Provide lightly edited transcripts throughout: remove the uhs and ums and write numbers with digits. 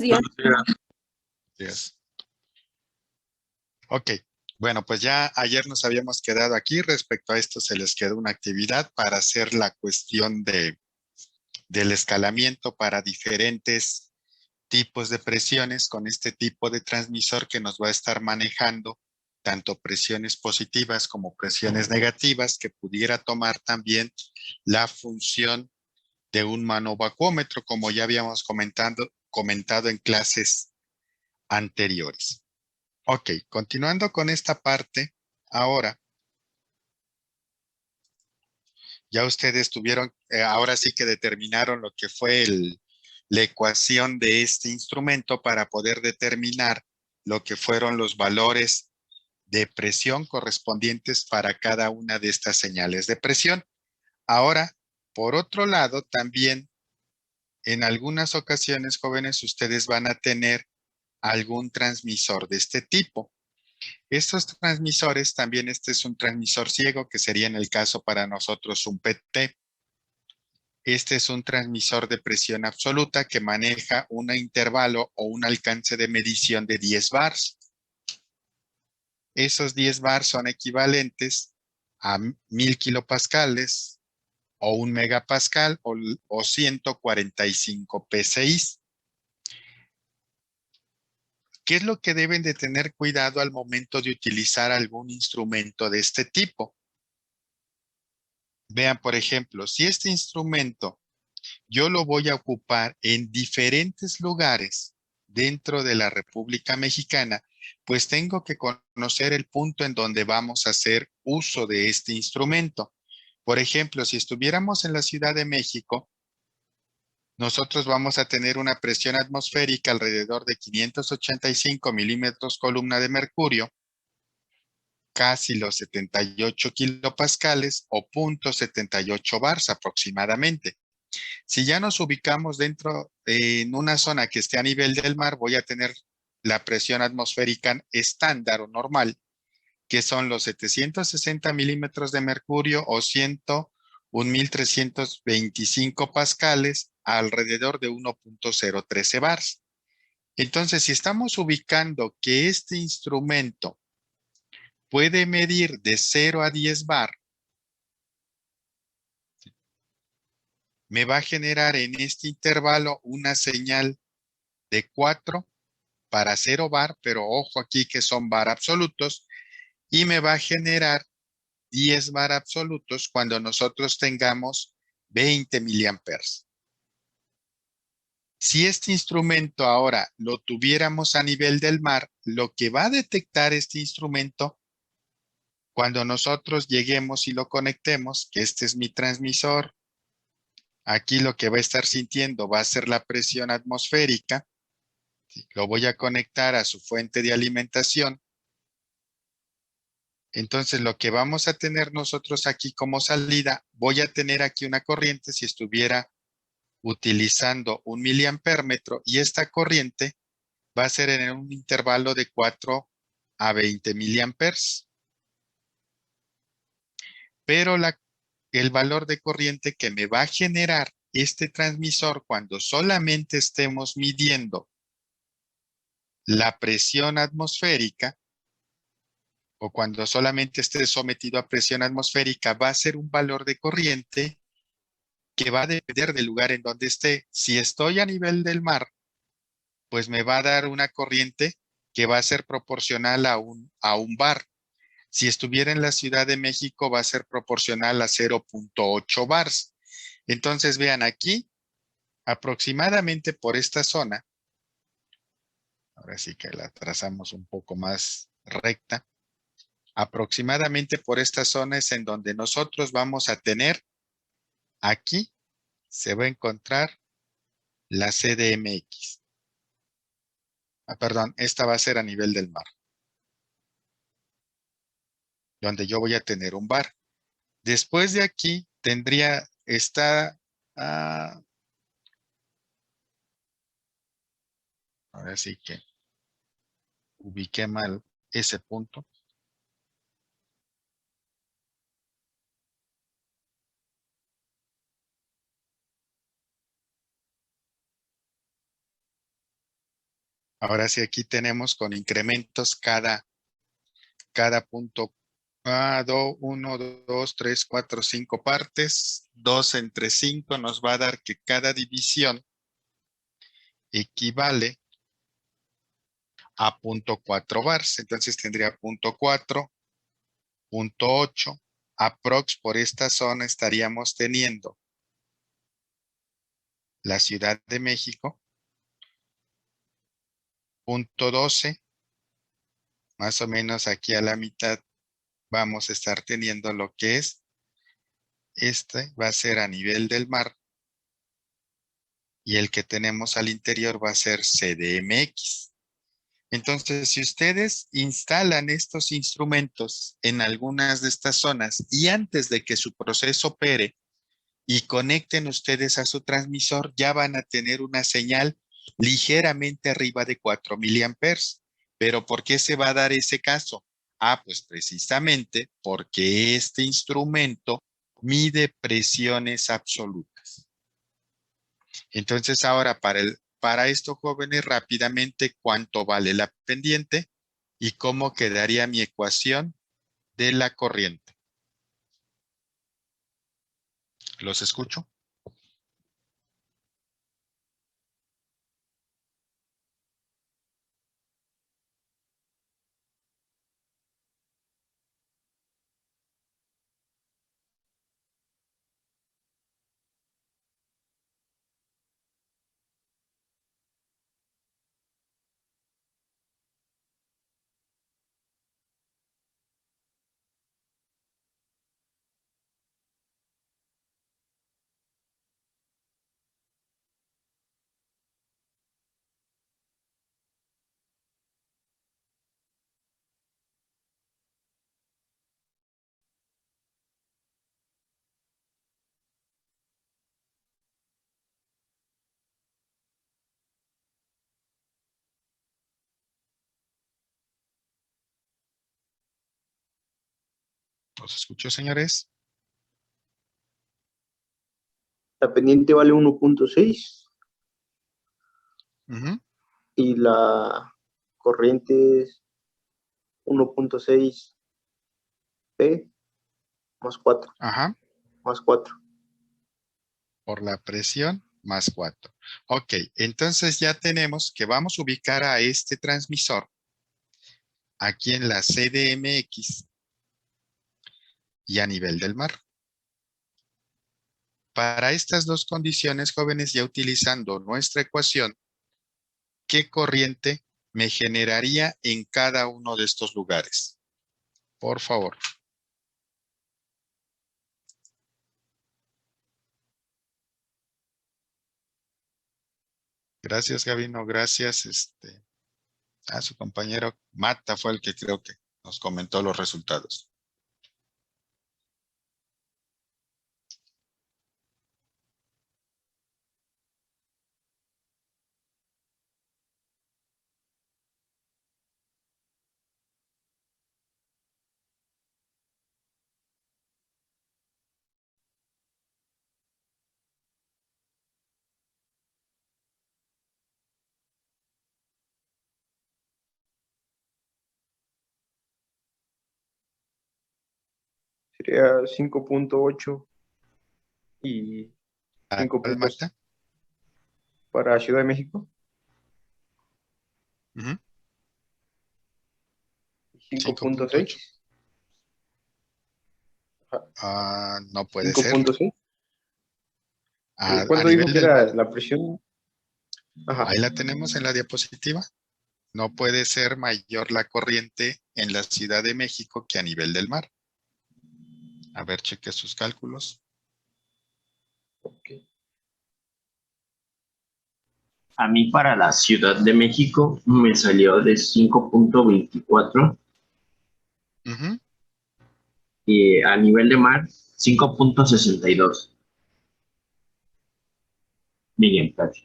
días. Buenos días. Días. Ok, bueno, pues ya ayer nos habíamos quedado aquí. Respecto a esto, se les quedó una actividad para hacer la cuestión del escalamiento para diferentes tipos de presiones con este tipo de transmisor que nos va a estar manejando tanto presiones positivas como presiones negativas, que pudiera tomar también la función de un manovacuómetro, como ya habíamos comentado en clases anteriores. Ok, continuando con esta parte, ahora ya ustedes tuvieron, ahora sí que determinaron lo que fue la ecuación de este instrumento para poder determinar lo que fueron los valores de presión correspondientes para cada una de estas señales de presión. Ahora, por otro lado, también en algunas ocasiones, jóvenes, ustedes van a tener algún transmisor de este tipo. Estos transmisores, también este es un transmisor ciego, que sería en el caso para nosotros un PT. Este es un transmisor de presión absoluta que maneja un intervalo o un alcance de medición de 10 bars. Esos 10 bars son equivalentes a 1000 kilopascales o un megapascal o 145 PSI. ¿Qué es lo que deben de tener cuidado al momento de utilizar algún instrumento de este tipo? Vean, por ejemplo, si este instrumento yo lo voy a ocupar en diferentes lugares dentro de la República Mexicana, pues tengo que conocer el punto en donde vamos a hacer uso de este instrumento. Por ejemplo, si estuviéramos en la Ciudad de México, nosotros vamos a tener una presión atmosférica alrededor de 585 milímetros columna de mercurio, casi los 78 kilopascales o 0.78 bars aproximadamente. Si ya nos ubicamos dentro en una zona que esté a nivel del mar, voy a tener la presión atmosférica estándar o normal, que son los 760 milímetros de mercurio o 101.325 pascales alrededor de 1.013 bars. Entonces, si estamos ubicando que este instrumento puede medir de 0 a 10 bar, me va a generar en este intervalo una señal de 4 para 0 bar, pero ojo aquí que son bar absolutos, y me va a generar 10 bar absolutos cuando nosotros tengamos 20 miliamperes. Si este instrumento ahora lo tuviéramos a nivel del mar, lo que va a detectar este instrumento cuando nosotros lleguemos y lo conectemos, que este es mi transmisor, aquí lo que va a estar sintiendo va a ser la presión atmosférica, lo voy a conectar a su fuente de alimentación. Entonces, lo que vamos a tener nosotros aquí como salida, voy a tener aquí una corriente si estuviera utilizando un miliampérmetro, y esta corriente va a ser en un intervalo de 4 a 20 miliamperes. Pero el valor de corriente que me va a generar este transmisor cuando solamente estemos midiendo la presión atmosférica, o cuando solamente esté sometido a presión atmosférica, va a ser un valor de corriente que va a depender del lugar en donde esté. Si estoy a nivel del mar, pues me va a dar una corriente que va a ser proporcional a un bar. Si estuviera en la Ciudad de México, va a ser proporcional a 0.8 bars. Entonces, vean aquí, aproximadamente por esta zona, ahora sí que la trazamos un poco más recta, aproximadamente por esta zona es en donde nosotros vamos a tener, aquí se va a encontrar la CDMX. Perdón, esta va a ser a nivel del mar, donde yo voy a tener un bar. Después de aquí tendría esta, ah, ahora sí que ubiqué mal ese punto. Ahora sí, aquí tenemos con incrementos cada punto. 1, 2, 3, 4, 5 partes. 2 entre 5 nos va a dar que cada división equivale a 0.4 bars. Entonces tendría 0.4, 0.8. Aprox por esta zona estaríamos teniendo la Ciudad de México, 0.12. Más o menos aquí a la mitad vamos a estar teniendo lo que es. Este va a ser a nivel del mar. Y el que tenemos al interior va a ser CDMX. Entonces, si ustedes instalan estos instrumentos en algunas de estas zonas y antes de que su proceso opere y conecten ustedes a su transmisor, ya van a tener una señal ligeramente arriba de 4 miliamperes. ¿Pero por qué se va a dar ese caso? Pues precisamente porque este instrumento mide presiones absolutas. Entonces ahora para estos jóvenes rápidamente cuánto vale la pendiente y cómo quedaría mi ecuación de la corriente. ¿Los escucho? ¿Los escucho, señores? La pendiente vale 1.6 Ujú. y la corriente es 1.6 P más 4, Ajá, más 4. por la presión más 4. Ok, entonces ya tenemos que vamos a ubicar a este transmisor aquí en la CDMX y a nivel del mar. Para estas dos condiciones, jóvenes, ya utilizando nuestra ecuación, ¿qué corriente me generaría en cada uno de estos lugares? Por favor. Gracias, Gabino. Gracias. A su compañero Mata fue el que creo que nos comentó los resultados. Sería 5.8 y ¿Cuál 5.6 Mata? para Ciudad de México. Ujú. 5.8. 5.6. No puede ser. 5.6. A ¿Cuánto dijo nivel que del mar, era la presión? Ajá. ahí la tenemos en la diapositiva. No puede ser mayor la corriente en la Ciudad de México que a nivel del mar. A ver, cheque sus cálculos. Okay. A mí para la Ciudad de México me salió de 5.24 Ujú. y a nivel de mar 5.62 miliamperes.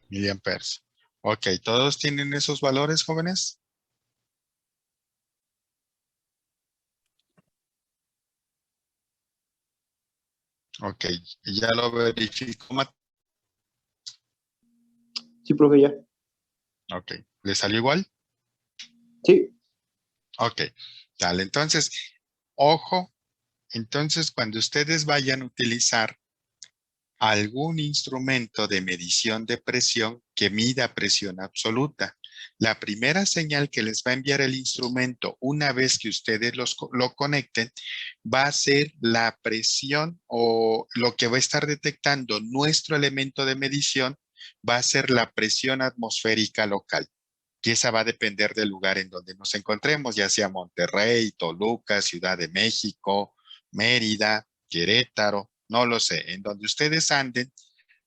Miliamperes. Ok, ¿todos tienen esos valores, jóvenes? Ok, ya lo verificó. Sí, profe, ya. Ok. ¿Le salió igual? Sí. Ok. Dale. Entonces, ojo. Entonces, cuando ustedes vayan a utilizar algún instrumento de medición de presión que mida presión absoluta, la primera señal que les va a enviar el instrumento una vez que ustedes lo conecten va a ser la presión, o lo que va a estar detectando nuestro elemento de medición va a ser la presión atmosférica local. Y esa va a depender del lugar en donde nos encontremos, ya sea Monterrey, Toluca, Ciudad de México, Mérida, Querétaro, no lo sé, en donde ustedes anden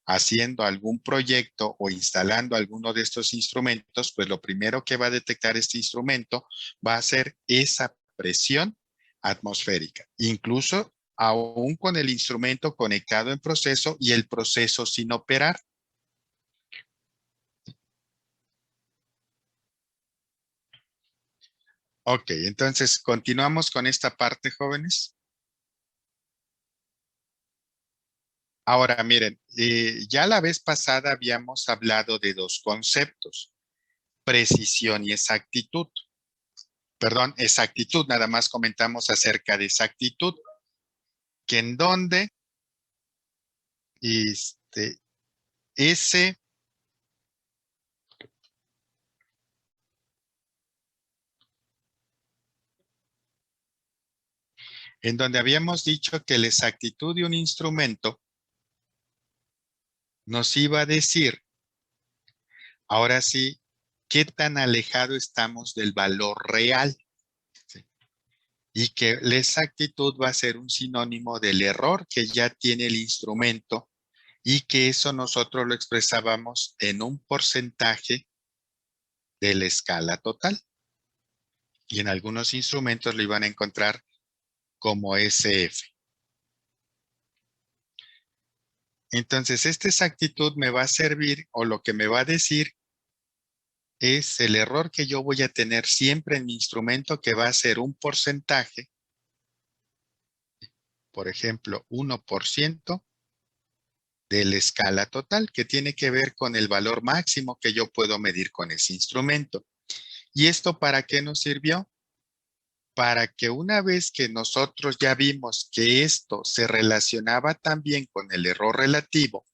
haciendo algún proyecto o instalando alguno de estos instrumentos, pues lo primero que va a detectar este instrumento va a ser esa presión atmosférica, incluso aún con el instrumento conectado en proceso y el proceso sin operar. Ok, entonces continuamos con esta parte, jóvenes. Ahora, miren, ya la vez pasada habíamos hablado de dos conceptos, precisión y exactitud. Perdón, exactitud, nada más comentamos acerca de exactitud, que en donde este, ese, en donde habíamos dicho que la exactitud de un instrumento nos iba a decir, ahora sí, qué tan alejado estamos del valor real. ¿Sí? Y que la exactitud va a ser un sinónimo del error que ya tiene el instrumento y que eso nosotros lo expresábamos en un porcentaje de la escala total. Y en algunos instrumentos lo iban a encontrar como SF. Entonces, esta exactitud me va a servir, o lo que me va a decir es el error que yo voy a tener siempre en mi instrumento, que va a ser un porcentaje, por ejemplo, 1% de la escala total, que tiene que ver con el valor máximo que yo puedo medir con ese instrumento. ¿Y esto para qué nos sirvió? Para que una vez que nosotros ya vimos que esto se relacionaba también con el error relativo,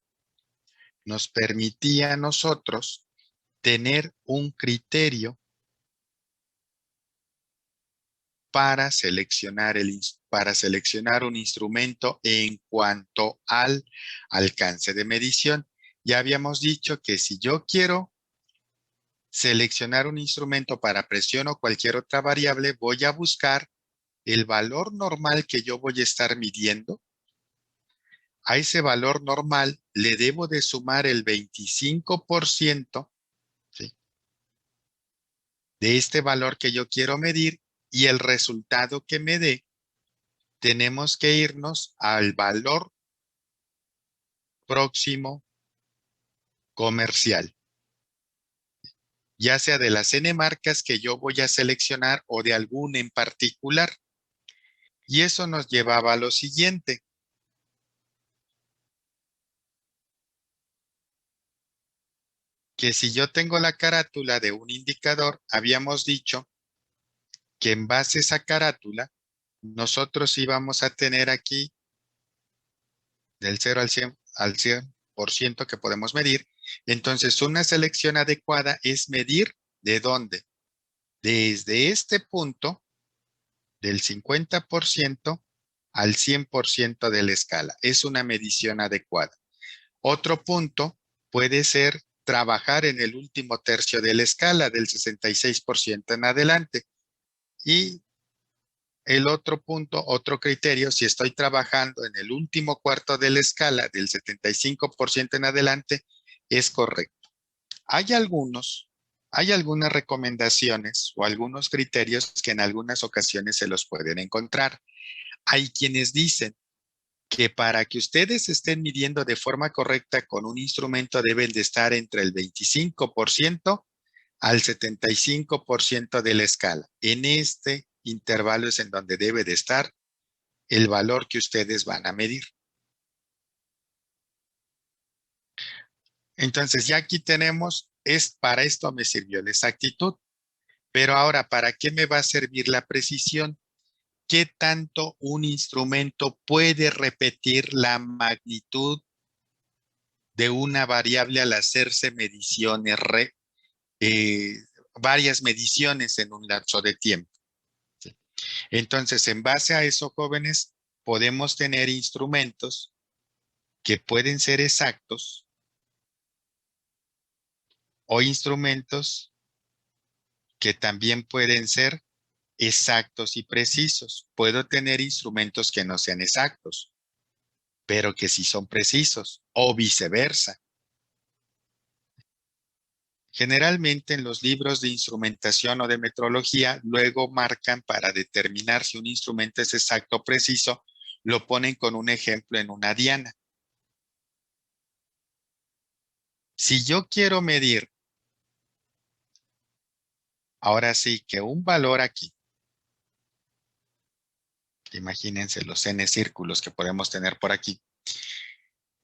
nos permitía a nosotros tener un criterio para seleccionar, para seleccionar un instrumento en cuanto al alcance de medición. Ya habíamos dicho que si yo quiero seleccionar un instrumento para presión o cualquier otra variable, voy a buscar el valor normal que yo voy a estar midiendo. A ese valor normal le debo de sumar el 25%, ¿sí?, de este valor que yo quiero medir, y el resultado que me dé, tenemos que irnos al valor próximo comercial, ya sea de las N marcas que yo voy a seleccionar o de alguna en particular. Y eso nos llevaba a lo siguiente. Que si yo tengo la carátula de un indicador, habíamos dicho que en base a esa carátula, nosotros íbamos a tener aquí del 0 al 100% que podemos medir. Entonces, una selección adecuada es medir ¿de dónde? Desde este punto, del 50% al 100% de la escala. Es una medición adecuada. Otro punto puede ser trabajar en el último tercio de la escala, del 66% en adelante. Y el otro punto, otro criterio, si estoy trabajando en el último cuarto de la escala, del 75% en adelante, es correcto. Hay algunas recomendaciones o algunos criterios que en algunas ocasiones se los pueden encontrar. Hay quienes dicen que para que ustedes estén midiendo de forma correcta con un instrumento deben de estar entre el 25% al 75% de la escala. En este intervalo es en donde debe de estar el valor que ustedes van a medir. Entonces ya aquí tenemos Para esto me sirvió la exactitud. Pero ahora, ¿para qué me va a servir la precisión? ¿Qué tanto un instrumento puede repetir la magnitud de una variable al hacerse mediciones, eh, varias mediciones en un lapso de tiempo? ¿Sí? Entonces, en base a eso, jóvenes, podemos tener instrumentos que pueden ser exactos o instrumentos que también pueden ser exactos y precisos. Puedo tener instrumentos que no sean exactos, pero que sí son precisos, o viceversa. Generalmente en los libros de instrumentación o de metrología, luego marcan para determinar si un instrumento es exacto o preciso, lo ponen con un ejemplo en una diana. Si yo quiero medir, ahora sí que un valor aquí, imagínense los n círculos que podemos tener por aquí,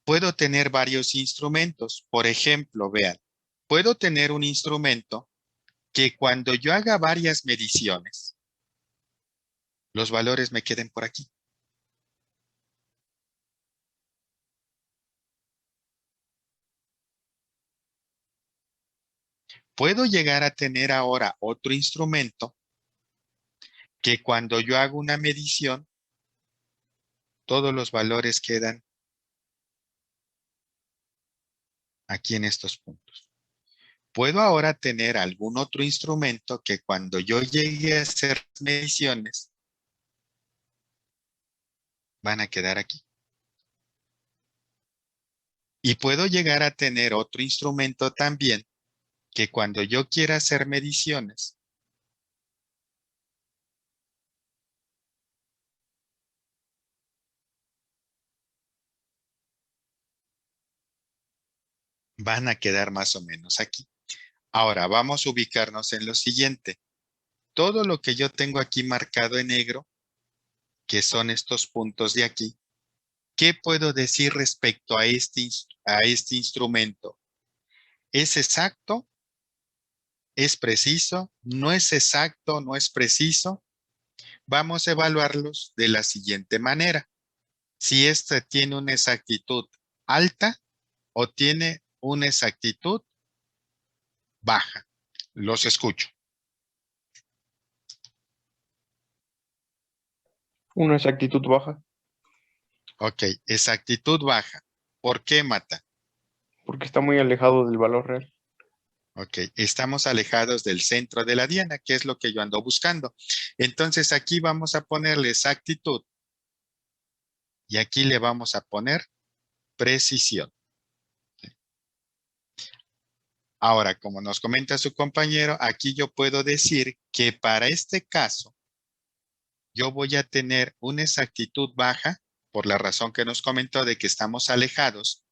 puedo tener varios instrumentos. Por ejemplo, vean, puedo tener un instrumento que cuando yo haga varias mediciones, los valores me queden por aquí. Puedo llegar a tener ahora otro instrumento que cuando yo hago una medición, todos los valores quedan aquí en estos puntos. Puedo ahora tener algún otro instrumento que cuando yo llegue a hacer mediciones, van a quedar aquí. Y puedo llegar a tener otro instrumento también que cuando yo quiera hacer mediciones, van a quedar más o menos aquí. Ahora vamos a ubicarnos en lo siguiente. Todo lo que yo tengo aquí marcado en negro, que son estos puntos de aquí, ¿qué puedo decir respecto a este instrumento? ¿Es exacto? ¿Es preciso? ¿No es exacto? ¿No es preciso? Vamos a evaluarlos de la siguiente manera. Si este tiene una exactitud alta o tiene una exactitud baja. Los escucho. Una exactitud baja, Ok, exactitud baja. ¿Por qué, Mata? porque está muy alejado del valor real. Ok, estamos alejados del centro de la diana, que es lo que yo ando buscando. Entonces aquí vamos a ponerle exactitud y aquí le vamos a poner precisión. Ahora, como nos comenta su compañero, aquí yo puedo decir que para este caso, yo voy a tener una exactitud baja por la razón que nos comentó de que estamos alejados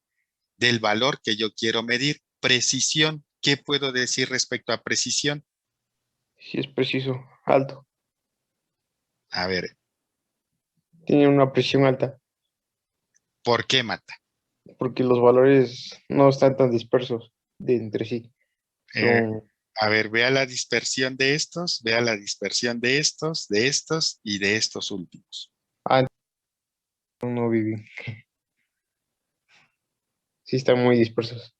del valor que yo quiero medir. Precisión, ¿qué puedo decir respecto a precisión? Si es preciso, alto. A ver, Tiene una presión alta, ¿por qué, Mata? porque los valores no están tan dispersos de entre sí. Eh, Son, a ver, vea la dispersión de estos, vea la dispersión de estos y de estos últimos. no viví. Sí están muy dispersos.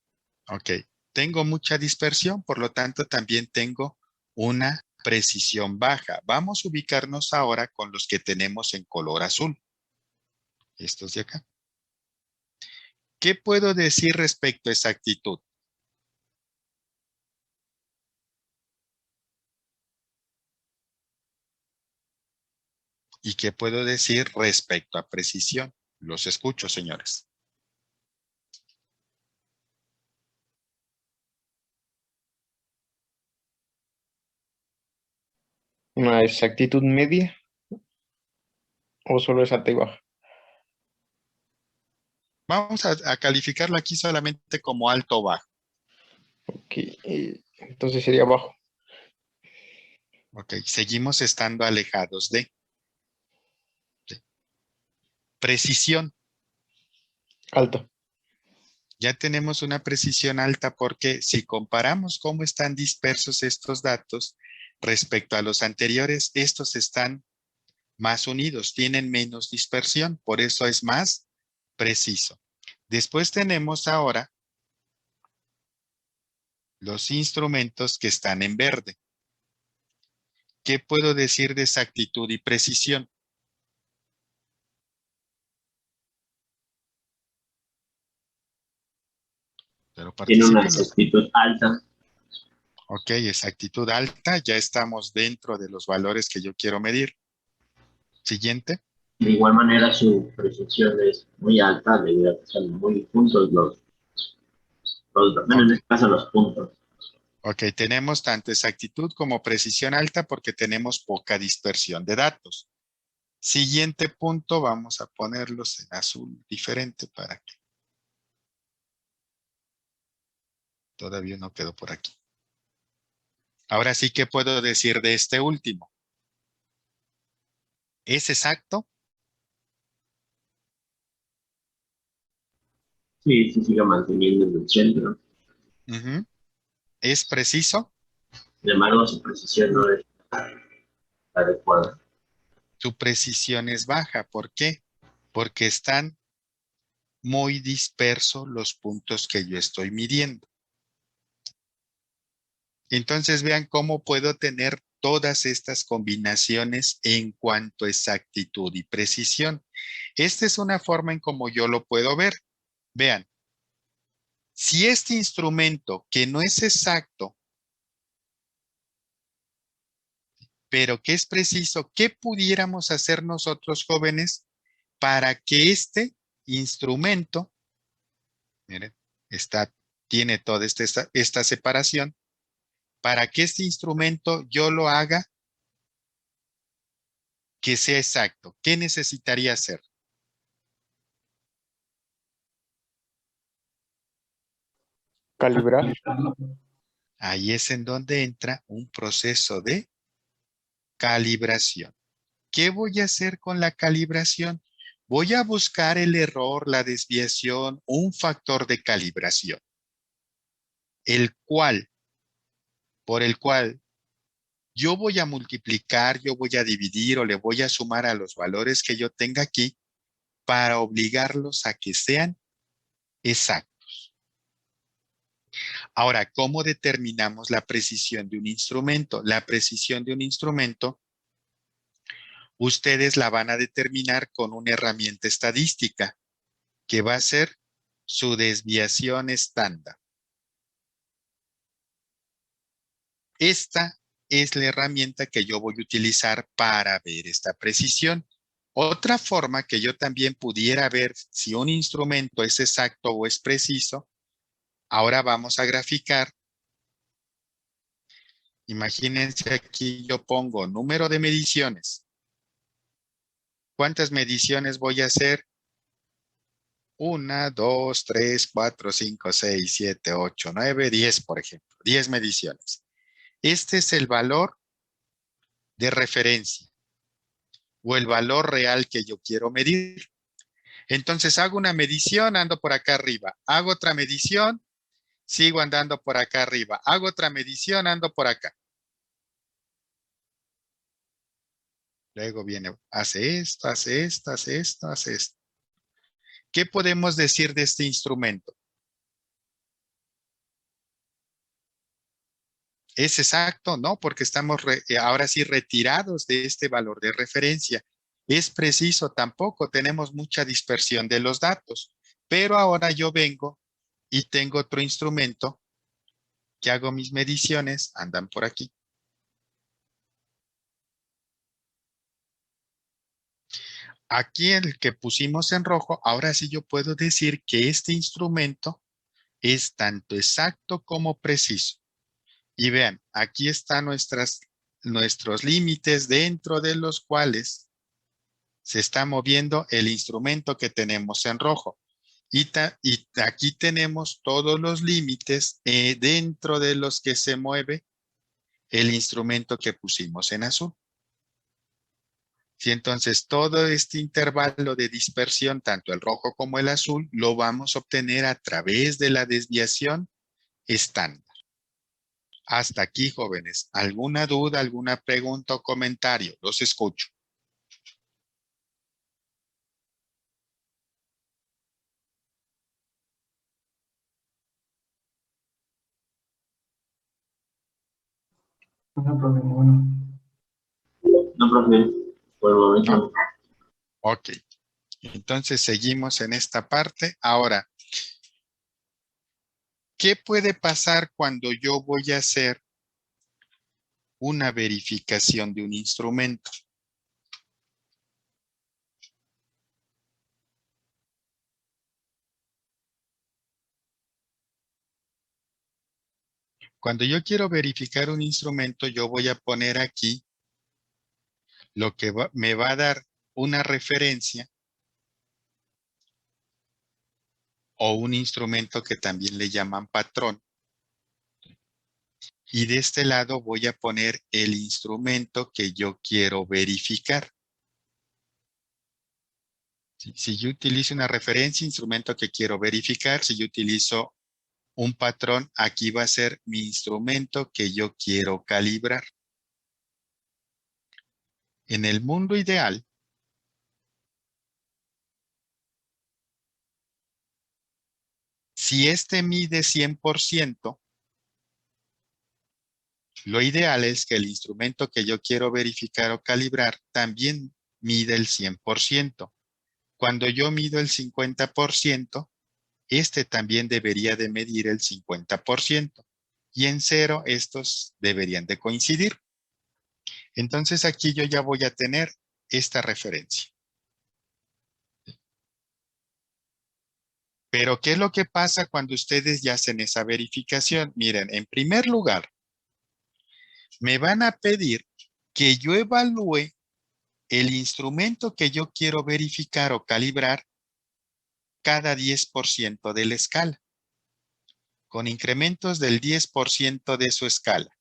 Ok, tengo mucha dispersión, por lo tanto también tengo una precisión baja. Vamos a ubicarnos ahora con los que tenemos en color azul. Estos de acá. ¿Qué puedo decir respecto a exactitud? ¿Y qué puedo decir respecto a precisión? Los escucho, señores. Una exactitud media o solo es alta y baja. Vamos a calificarlo aquí solamente como alto o bajo. Ok, entonces sería bajo. Ok, seguimos estando alejados de precisión. Alto. Ya tenemos una precisión alta porque si comparamos cómo están dispersos estos datos respecto a los anteriores, estos están más unidos, tienen menos dispersión, por eso es más preciso. Después tenemos ahora los instrumentos que están en verde. ¿Qué puedo decir de exactitud y precisión? Pero Tiene una participen los. exactitud alta. Ok, exactitud alta, ya estamos dentro de los valores que yo quiero medir. Siguiente. De igual manera, su precisión es muy alta debido a que son muy juntos bueno, en Ok, este caso los puntos. ok, tenemos tanto exactitud como precisión alta porque tenemos poca dispersión de datos. Siguiente punto, vamos a ponerlos en azul diferente para que todavía no quedó por aquí. Ahora sí que puedo decir de este último. ¿Es exacto? Sí, sí sigue manteniendo en el centro. Ujú. ¿Es preciso? Sin embargo, su precisión no es adecuada. Su precisión es baja. ¿Por qué? Porque están muy dispersos los puntos que yo estoy midiendo. Entonces vean cómo puedo tener todas estas combinaciones en cuanto a exactitud y precisión. Esta es una forma en cómo yo lo puedo ver. Vean, si este instrumento que no es exacto, pero que es preciso, ¿qué pudiéramos hacer nosotros jóvenes para que este instrumento, miren, tiene toda esta separación, para que este instrumento yo lo haga que sea exacto? ¿Qué necesitaría hacer? Calibrar. Ahí es en donde entra un proceso de calibración. ¿Qué voy a hacer con la calibración? Voy a buscar el error, la desviación, un factor de calibración, por el cual yo voy a multiplicar, yo voy a dividir o le voy a sumar a los valores que yo tenga aquí para obligarlos a que sean exactos. Ahora, ¿cómo determinamos la precisión de un instrumento? La precisión de un instrumento, ustedes la van a determinar con una herramienta estadística que va a ser su desviación estándar. Esta es la herramienta que yo voy a utilizar para ver esta precisión. Otra forma que yo también pudiera ver si un instrumento es exacto o es preciso, ahora vamos a graficar. Imagínense aquí yo pongo número de mediciones. ¿Cuántas mediciones voy a hacer? 1, 2, 3, 4, 5, 6, 7, 8, 9, 10, por ejemplo. 10 mediciones. Este es el valor de referencia o el valor real que yo quiero medir. Entonces hago una medición, ando por acá arriba. Hago otra medición, sigo andando por acá arriba. Hago otra medición, ando por acá. Luego viene, hace esto, hace esto, hace esto, hace esto. ¿Qué podemos decir de este instrumento? ¿Es exacto? No, porque estamos ahora sí retirados de este valor de referencia. ¿Es preciso? Tampoco, tenemos mucha dispersión de los datos. Pero ahora yo vengo y tengo otro instrumento que hago mis mediciones, andan por aquí. Aquí el que pusimos en rojo, ahora sí yo puedo decir que este instrumento es tanto exacto como preciso. Y vean, aquí están nuestros límites dentro de los cuales se está moviendo el instrumento que tenemos en rojo. Y aquí tenemos todos los límites dentro de los que se mueve el instrumento que pusimos en azul. Si entonces todo este intervalo de dispersión, tanto el rojo como el azul, lo vamos a obtener a través de la desviación estándar. Hasta aquí, jóvenes. ¿Alguna duda, alguna pregunta o comentario? Los escucho. No, profe, ninguno. No, profe, por el momento ¿No? no. Ok. Entonces seguimos en esta parte. Ahora, ¿qué puede pasar cuando yo voy a hacer una verificación de un instrumento? Cuando yo quiero verificar un instrumento, yo voy a poner aquí lo que me va a dar una referencia o un instrumento que también le llaman patrón. Y de este lado voy a poner el instrumento que yo quiero verificar. Si yo utilizo una referencia, instrumento que quiero verificar, si yo utilizo un patrón, aquí va a ser mi instrumento que yo quiero calibrar. En el mundo ideal, si este mide 100%, lo ideal es que el instrumento que yo quiero verificar o calibrar también mide el 100%. Cuando yo mido el 50%, este también debería de medir el 50%. Y en 0 estos deberían de coincidir. Entonces aquí yo ya voy a tener esta referencia. Pero ¿qué es lo que pasa cuando ustedes ya hacen esa verificación? Miren, en primer lugar, me van a pedir que yo evalúe el instrumento que yo quiero verificar o calibrar cada 10% de la escala, con incrementos del 10% de su escala.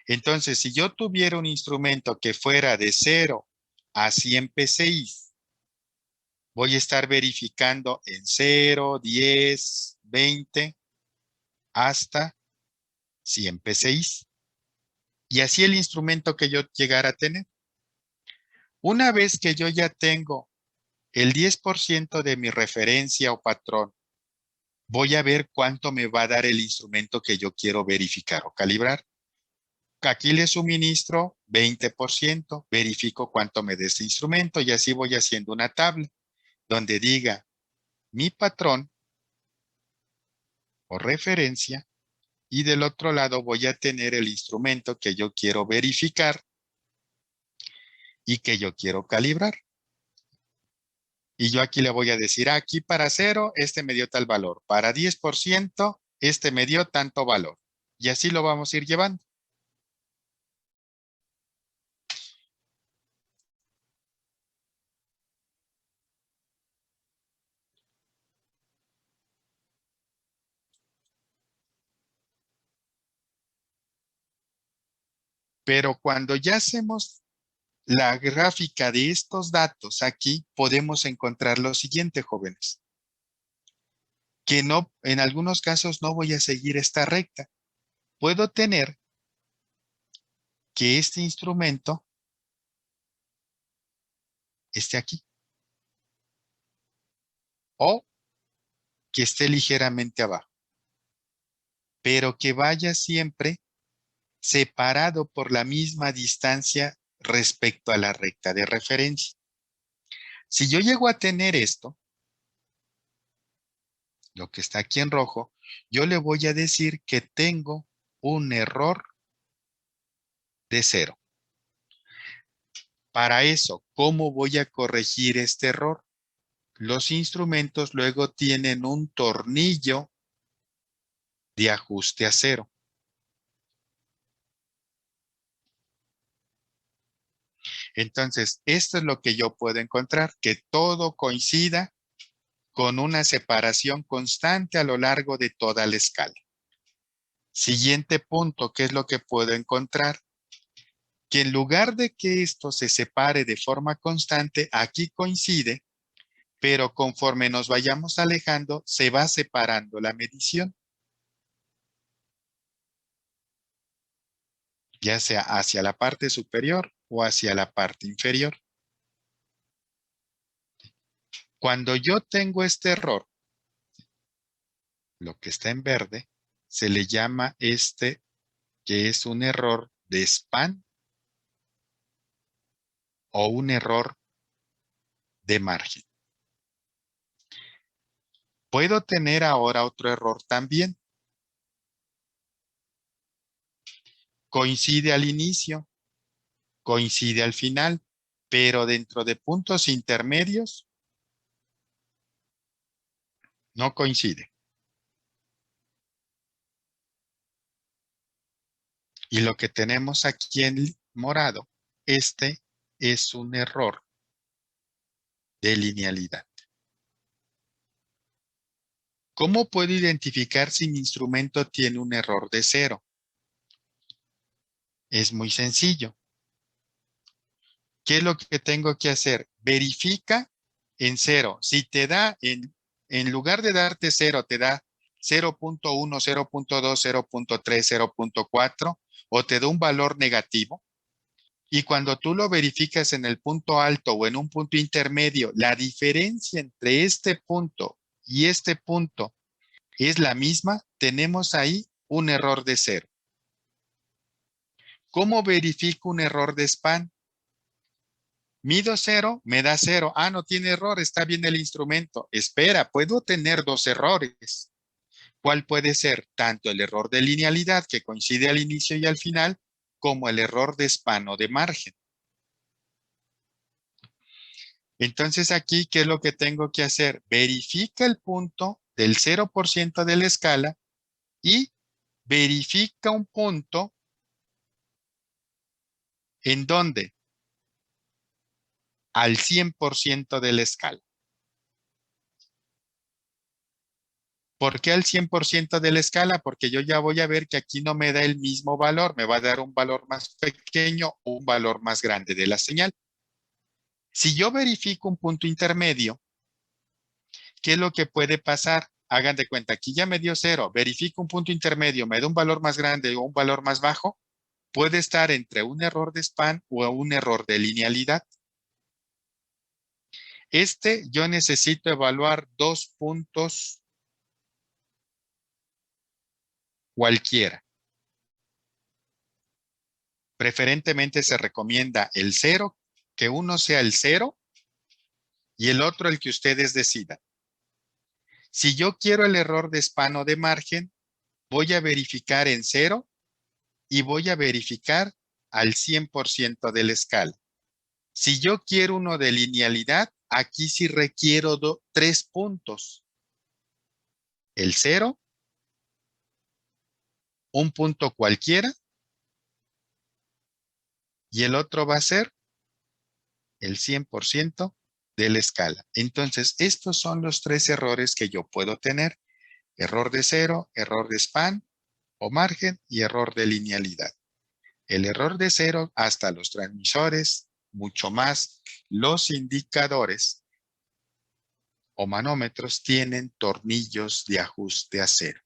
Entonces, si yo tuviera un instrumento que fuera de 0 a 100 PSI, voy a estar verificando en 0, 10, 20, hasta 100 PSI. Y así el instrumento que yo llegara a tener. Una vez que yo ya tengo el 10% de mi referencia o patrón, voy a ver cuánto me va a dar el instrumento que yo quiero verificar o calibrar. Aquí le suministro 20%, verifico cuánto me da este instrumento y así voy haciendo una tabla donde diga mi patrón o referencia y del otro lado voy a tener el instrumento que yo quiero verificar y que yo quiero calibrar. Y yo aquí le voy a decir, aquí para 0, este me dio tal valor. Para 10%, este me dio tanto valor. Y así lo vamos a ir llevando. Pero cuando ya hacemos la gráfica de estos datos aquí, podemos encontrar lo siguiente, jóvenes. Que no, en algunos casos no voy a seguir esta recta. Puedo tener que este instrumento esté aquí. O que esté ligeramente abajo. Pero que vaya siempre separado por la misma distancia respecto a la recta de referencia. Si yo llego a tener esto, lo que está aquí en rojo, yo le voy a decir que tengo un error de 0. Para eso, ¿cómo voy a corregir este error? Los instrumentos luego tienen un tornillo de ajuste a 0. Entonces, esto es lo que yo puedo encontrar, que todo coincida con una separación constante a lo largo de toda la escala. Siguiente punto, ¿qué es lo que puedo encontrar? que en lugar de que esto se separe de forma constante, aquí coincide, pero conforme nos vayamos alejando, se va separando la medición, ya sea hacia la parte superior o hacia la parte inferior. Cuando yo tengo este error, lo que está en verde, se le llama que es un error de span o un error de margen. Puedo tener ahora otro error también. Coincide al inicio, coincide al final, pero dentro de puntos intermedios no coincide. Y lo que tenemos aquí en morado, este es un error de linealidad. ¿Cómo puedo identificar si mi instrumento tiene un error de 0? Es muy sencillo. ¿Qué es lo que tengo que hacer? Verifica en 0. Si te da, en lugar de darte 0, te da 0.1, 0.2, 0.3, 0.4, o te da un valor negativo. Y cuando tú lo verificas en el punto alto o en un punto intermedio, la diferencia entre este punto y este punto es la misma, tenemos ahí un error de 0. ¿Cómo verifico un error de span? Mido 0, me da 0. Ah, no tiene error, está bien el instrumento. Espera, puedo tener 2 errores. ¿Cuál puede ser? Tanto el error de linealidad que coincide al inicio y al final, como el error de span o de margen. Entonces aquí, ¿qué es lo que tengo que hacer? Verifica el punto del 0% de la escala y verifica un punto en donde al 100% de la escala. ¿Por qué al 100% de la escala? Porque yo ya voy a ver que aquí no me da el mismo valor, me va a dar un valor más pequeño o un valor más grande de la señal. Si yo verifico un punto intermedio, ¿qué es lo que puede pasar? Hagan de cuenta, aquí ya me dio 0, verifico un punto intermedio, me da un valor más grande o un valor más bajo, puede estar entre un error de span o un error de linealidad. Yo necesito evaluar 2 puntos cualquiera. Preferentemente se recomienda el 0, que uno sea el 0 y el otro el que ustedes decidan. Si yo quiero el error de span o de margen, voy a verificar en 0 y voy a verificar al 100% de la escala. Si yo quiero uno de linealidad, aquí sí requiero 3 puntos. El 0, un punto cualquiera, y el otro va a ser el 100% de la escala. Entonces, estos son los 3 errores que yo puedo tener. Error de 0, error de span o margen y error de linealidad. El error de 0 hasta los transmisores, mucho más los indicadores o manómetros tienen tornillos de ajuste a 0.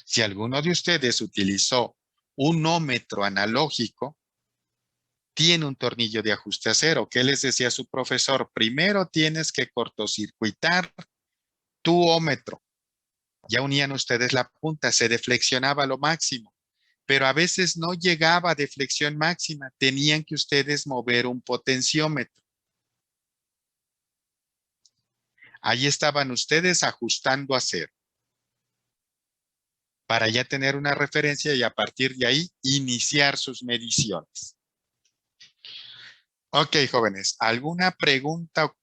Si alguno de ustedes utilizó un ómetro analógico, tiene un tornillo de ajuste a 0. ¿Qué les decía su profesor? Primero tienes que cortocircuitar tu ómetro. Ya unían ustedes la punta, se deflexionaba lo máximo, pero a veces no llegaba a deflexión máxima. Tenían que ustedes mover un potenciómetro. Ahí estaban ustedes ajustando a 0 para ya tener una referencia y a partir de ahí iniciar sus mediciones. Ok, jóvenes, ¿alguna pregunta,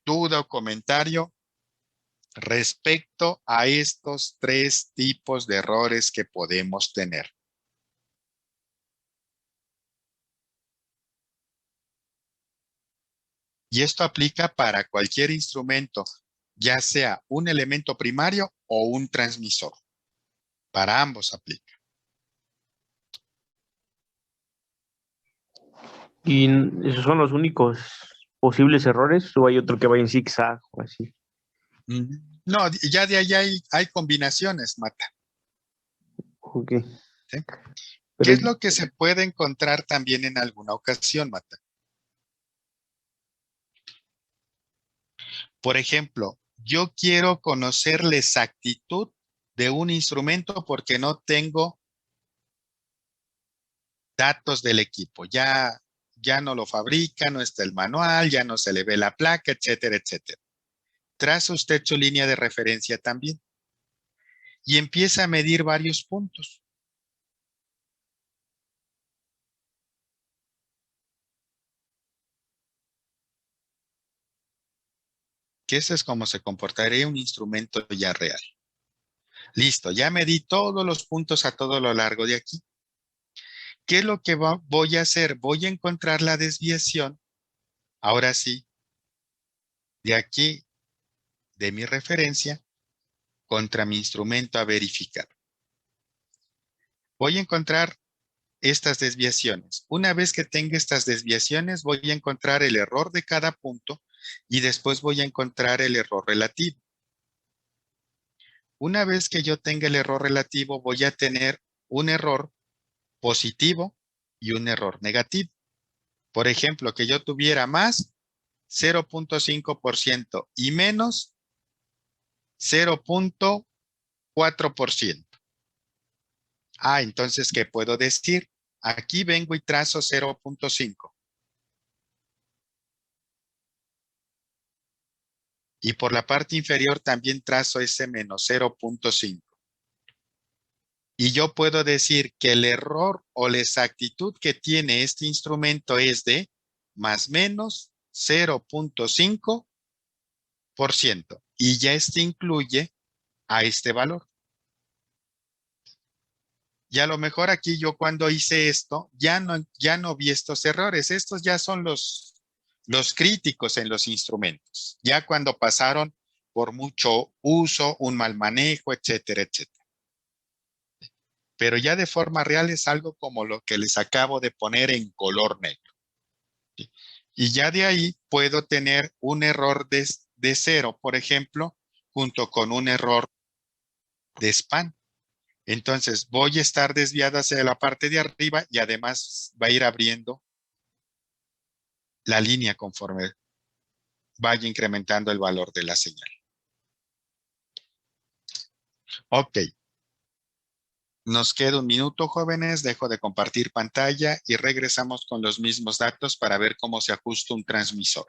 duda o comentario respecto a estos 3 tipos de errores que podemos tener? Y esto aplica para cualquier instrumento, ya sea un elemento primario o un transmisor. Para ambos aplica. ¿Y esos son los únicos posibles errores o hay otro que vaya en zigzag o así? No, ya de ahí hay combinaciones, Mata. Ok. ¿Sí? ¿Qué Pero es lo que se puede encontrar también en alguna ocasión, Mata? Por ejemplo, yo quiero conocer la exactitud de un instrumento porque no tengo datos del equipo. Ya no lo fabrica, no está el manual, ya no se le ve la placa, etcétera, etcétera. Traza usted su línea de referencia también y empieza a medir varios puntos. Que eso es como se comportaría un instrumento ya real. Listo, ya medí todos los puntos a todo lo largo de aquí. ¿Qué es lo que voy a hacer? Voy a encontrar la desviación, ahora sí, de aquí, de mi referencia, contra mi instrumento a verificar. Voy a encontrar estas desviaciones. Una vez que tenga estas desviaciones, voy a encontrar el error de cada punto y después voy a encontrar el error relativo. Una vez que yo tenga el error relativo, voy a tener un error positivo y un error negativo. Por ejemplo, que yo tuviera más 0.5% y menos 0.4%. Entonces, ¿qué puedo decir? Aquí vengo y trazo 0.5. Y por la parte inferior también trazo ese menos 0.5. Y yo puedo decir que el error o la exactitud que tiene este instrumento es de más menos 0.5%. Y ya este incluye a este valor. Y a lo mejor aquí yo cuando hice esto, ya no vi estos errores. Estos ya son los críticos en los instrumentos. Ya cuando pasaron por mucho uso, un mal manejo, etcétera, etcétera. Pero ya de forma real es algo como lo que les acabo de poner en color negro. ¿Sí? Y ya de ahí puedo tener un error de 0, por ejemplo, junto con un error de span. Entonces voy a estar desviado hacia la parte de arriba y además va a ir abriendo la línea conforme vaya incrementando el valor de la señal. Ok. Nos queda un minuto, jóvenes. Dejo de compartir pantalla y regresamos con los mismos datos para ver cómo se ajusta un transmisor.